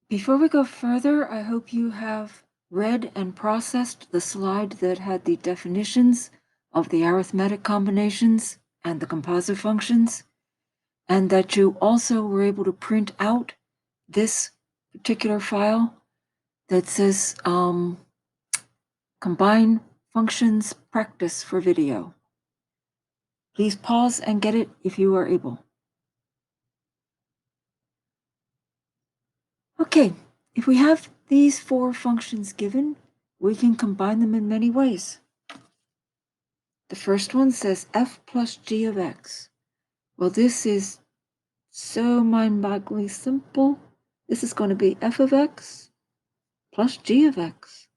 Before we go further, I hope you have read and processed the slide that had the definitions of the arithmetic combinations and the composite functions, and that you also were able to print out this particular file that says Combine Functions Practice for Video. Please pause and get it if you are able. Okay, if we have these four functions given, we can combine them in many ways. The first one says f plus g of x. Well, this is so mind-bogglingly simple. This is going to be f of x plus g of x.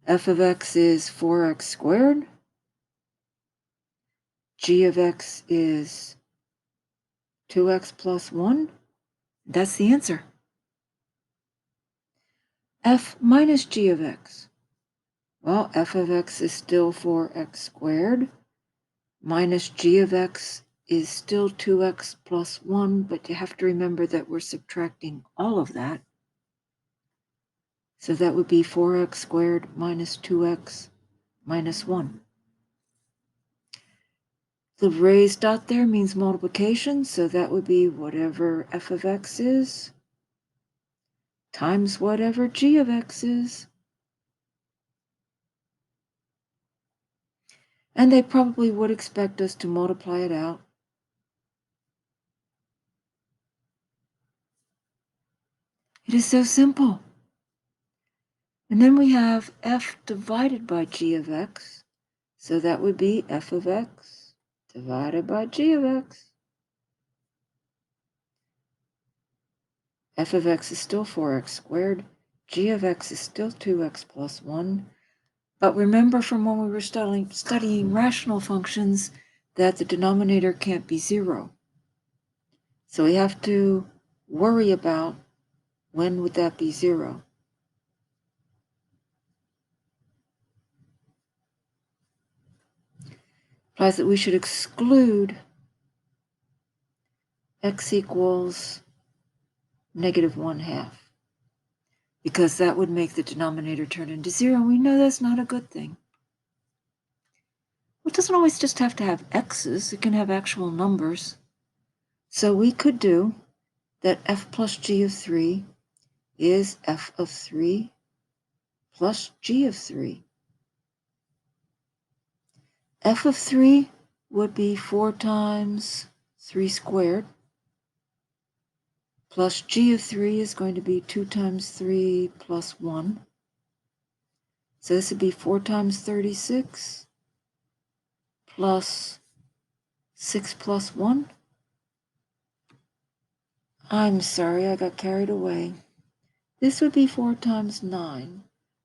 F of x is 4x squared. G of x is 2x plus 1. That's the answer. F minus g of x. Well, f of x is still 4x squared. Minus g of x is still 2x plus 1, but you have to remember that we're subtracting all of that. So that would be 4x squared minus 2x minus 1. The raised dot there means multiplication, so that would be whatever f of x is times whatever g of x is. And they probably would expect us to multiply it out. It is so simple. And then we have f divided by g of x. So that would be f of x divided by g of x. F of x is still 4x squared. G of x is still 2x plus 1. But remember from when we were studying rational functions that the denominator can't be 0. So we have to worry about when would that be 0. Implies that we should exclude x equals negative 1/2. Because that would make the denominator turn into 0. We know that's not a good thing. Well, it doesn't always just have to have x's. It can have actual numbers. So we could do that f plus g of 3 is f of 3 plus g of 3. F of 3 would be 4 times 3 squared, plus g of 3 is going to be 2 times 3 plus 1. So this would be 4 times 36 plus 6 plus 1. I'm sorry, I got carried away. This would be 4 times 9,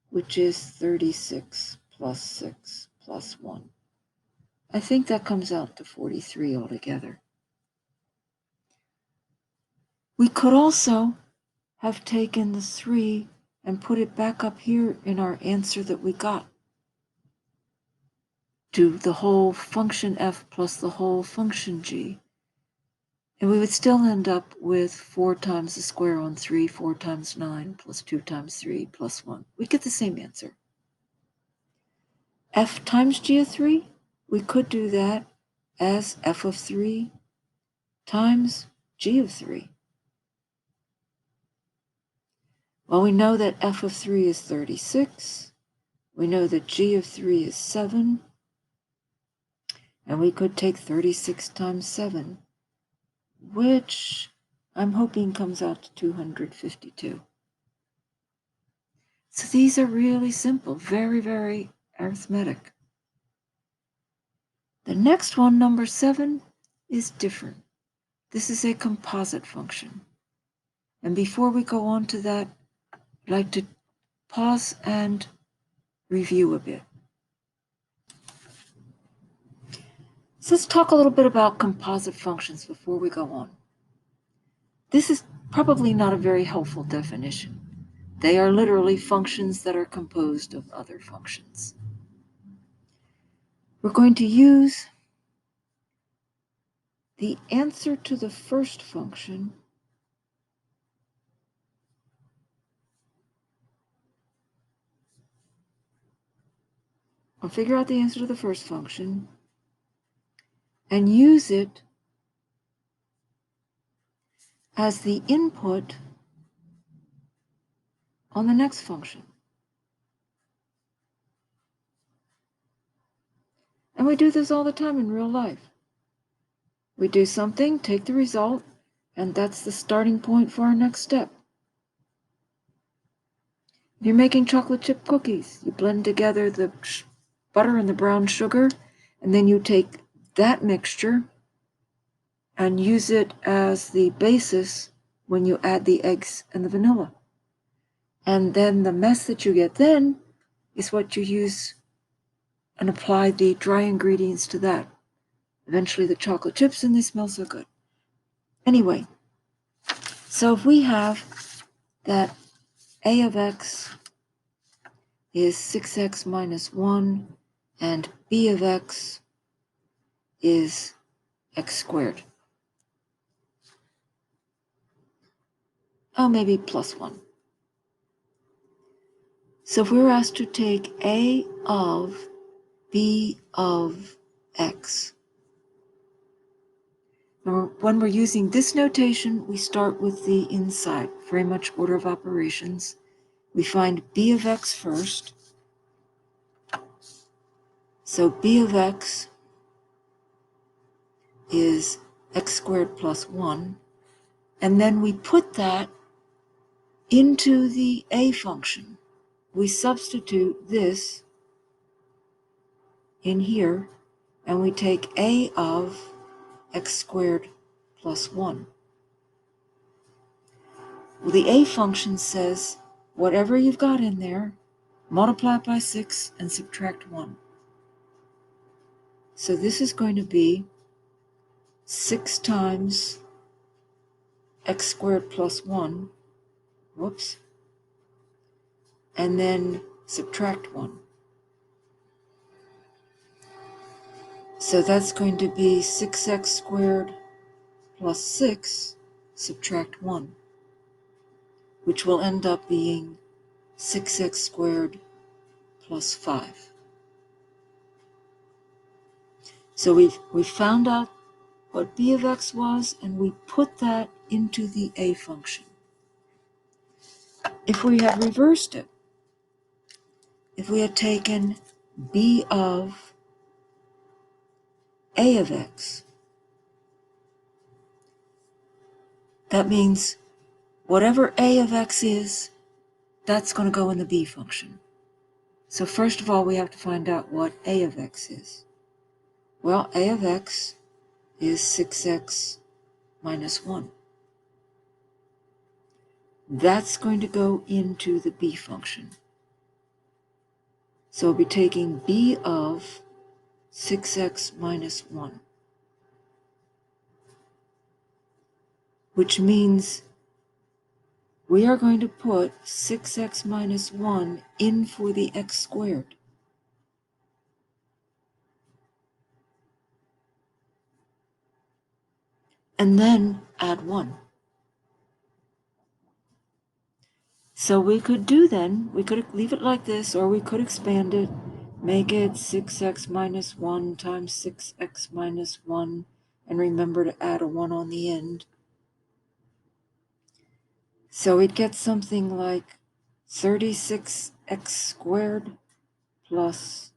which is 36 plus 6 plus 1. I think that comes out to 43 altogether. We could also have taken the 3 and put it back up here in our answer that we got. Do the whole function f plus the whole function g. And we would still end up with 4 times the square on 3, 4 times 9, plus 2 times 3, plus 1. We get the same answer. F times g of 3, we could do that as f of 3 times g of 3. Well, we know that f of 3 is 36. We know that g of 3 is 7. And we could take 36 times 7, which I'm hoping comes out to 252. So these are really simple, very, very arithmetic. The next one, number 7, is different. This is a composite function. And before we go on to that, I'd like to pause and review a bit. So let's talk a little bit about composite functions before we go on. This is probably not a very helpful definition. They are literally functions that are composed of other functions. We're going to use the answer to the first function or figure out the answer to the first function, and use it as the input on the next function. And we do this all the time in real life. We do something, take the result, and that's the starting point for our next step. If you're making chocolate chip cookies, you blend together the butter and the brown sugar, and then you take that mixture and use it as the basis when you add the eggs and the vanilla. And then the mess that you get then is what you use and apply the dry ingredients to that. Eventually the chocolate chips, and they smell so good. Anyway, so if we have that a of x is 6x minus 1, and b of x is x squared. Oh, maybe plus 1. So if we were asked to take a of b of x, when we're using this notation, we start with the inside, very much order of operations. We find b of x first. So b of x is x squared plus 1. And then we put that into the a function. We substitute this in here, and we take a of x squared plus 1. Well, the a function says whatever you've got in there, multiply it by 6 and subtract 1. So this is going to be 6 times x squared plus 1, whoops, and then subtract 1. So that's going to be 6x squared plus 6, subtract 1, which will end up being 6x squared plus 5. So we found out what b of x was, and we put that into the a function. If we had reversed it, if we had taken b of a of x, that means whatever a of x is, that's going to go in the b function. So first of all, we have to find out what a of x is. Well, a of x is 6x minus 1. That's going to go into the b function. So we'll be taking b of 6x minus 1, which means we are going to put 6x minus 1 in for the x squared. And then add 1. So we could do then, we could leave it like this, or we could expand it, make it 6x minus 1 times 6x minus 1, and remember to add a 1 on the end. So we'd get something like 36x squared minus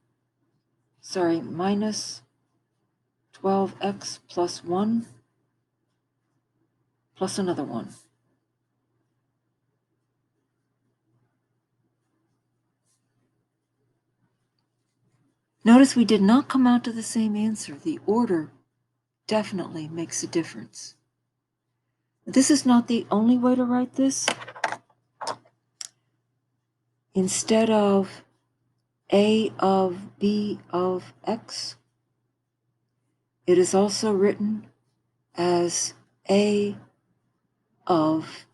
12x plus 1 plus another 1. Notice we did not come out to the same answer. The order definitely makes a difference. This is not the only way to write this. Instead of a of b of x, it is also written as a of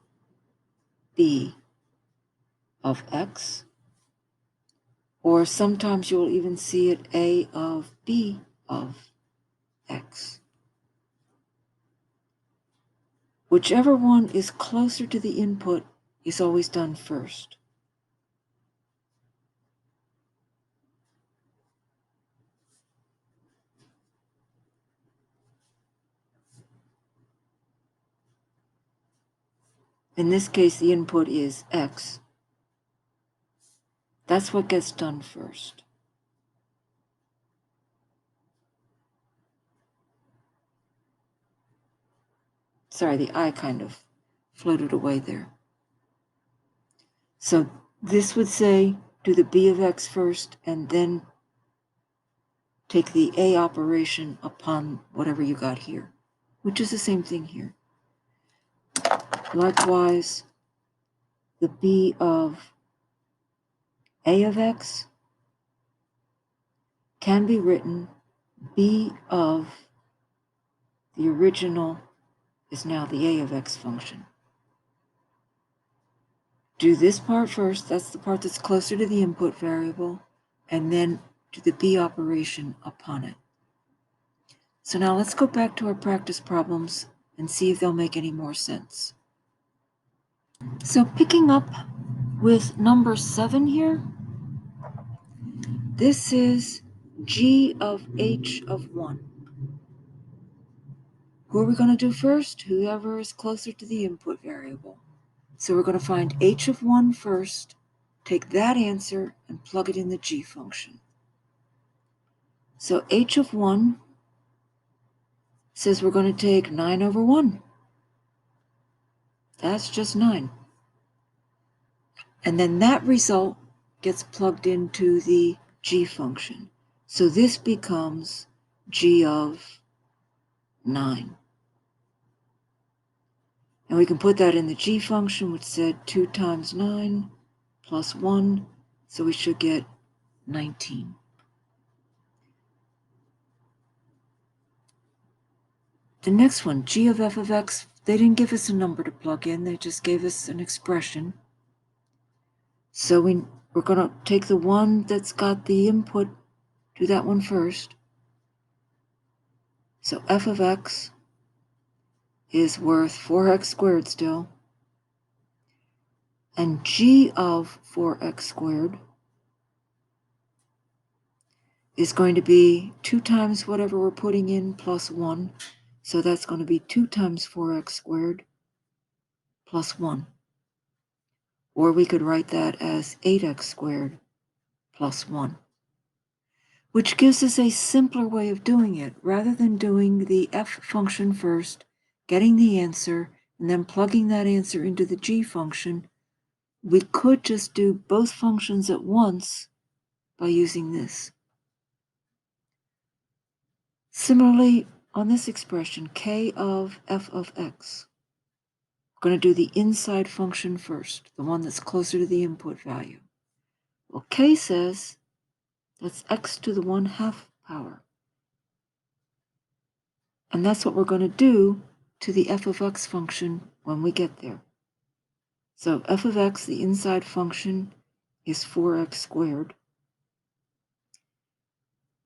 b of x, or sometimes you'll even see it a of b of x. Whichever one is closer to the input is always done first. In this case, the input is x. That's what gets done first. Sorry, the I kind of floated away there. So this would say do the b of x first and then take the a operation upon whatever you got here, which is the same thing here. Likewise, the b of a of x can be written b of the original is now the a of x function. Do this part first, that's the part that's closer to the input variable, and then do the b operation upon it. So now let's go back to our practice problems and see if they'll make any more sense. So picking up with number 7 here, this is g of h of 1. Who are we going to do first? Whoever is closer to the input variable. So we're going to find h of 1 first, take that answer, and plug it in the g function. So h of 1 says we're going to take 9 over 1. That's just 9. And then that result gets plugged into the g function. So this becomes g of 9. And we can put that in the g function, which said 2 times 9 plus 1. So we should get 19. The next one, g of f of x, they didn't give us a number to plug in. They just gave us an expression. So we're going to take the one that's got the input, do that one first. So f of x is worth 4x squared still. And g of 4x squared is going to be 2 times whatever we're putting in plus 1. So that's going to be 2 times 4x squared plus 1. Or we could write that as 8x squared plus 1. Which gives us a simpler way of doing it. Rather than doing the f function first, getting the answer, and then plugging that answer into the g function, we could just do both functions at once by using this. Similarly, on this expression, k of f of x, we're going to do the inside function first, the one that's closer to the input value. Well, k says that's x to the 1/2 power. And that's what we're going to do to the f of x function when we get there. So f of x, the inside function, is 4x squared.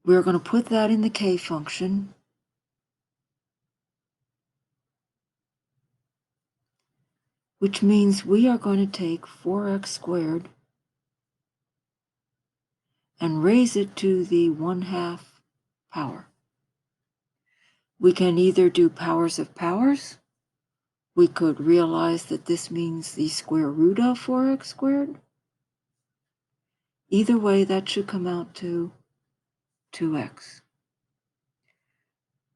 We're going to put that in the k function. Which means we are going to take 4x squared and raise it to the 1/2 power. We can either do powers of powers. We could realize that this means the square root of 4x squared. Either way, that should come out to 2x.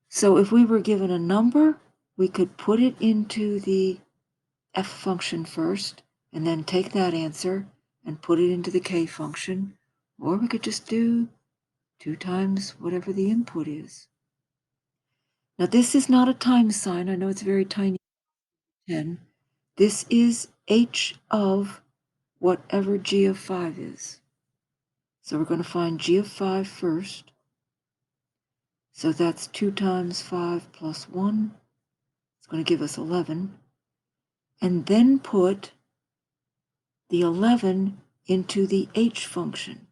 So if we were given a number, we could put it into the f function first, and then take that answer and put it into the k function, or we could just do 2 times whatever the input is. Now this is not a times sign. I know it's very tiny, 10. This is h of whatever g of 5 is. So we're going to find g of 5 first. So that's 2 times 5 plus 1. It's going to give us 11. And then put the 11 into the h function,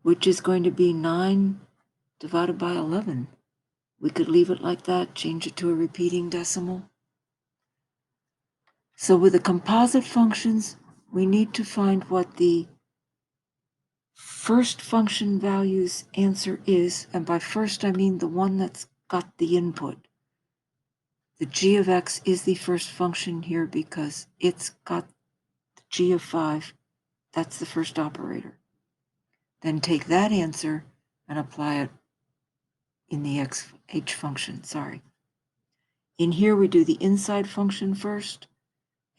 which is going to be 9 divided by 11. We could leave it like that, change it to a repeating decimal. So with the composite functions, we need to find what the first function value's answer is, and by first I mean the one that's got the input. The g of x is the first function here because it's got the g of 5. That's the first operator. Then take that answer and apply it in the h function, sorry. In here, we do the inside function first,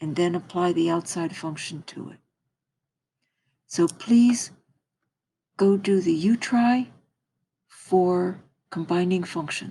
and then apply the outside function to it. So please go do the utry for combining functions.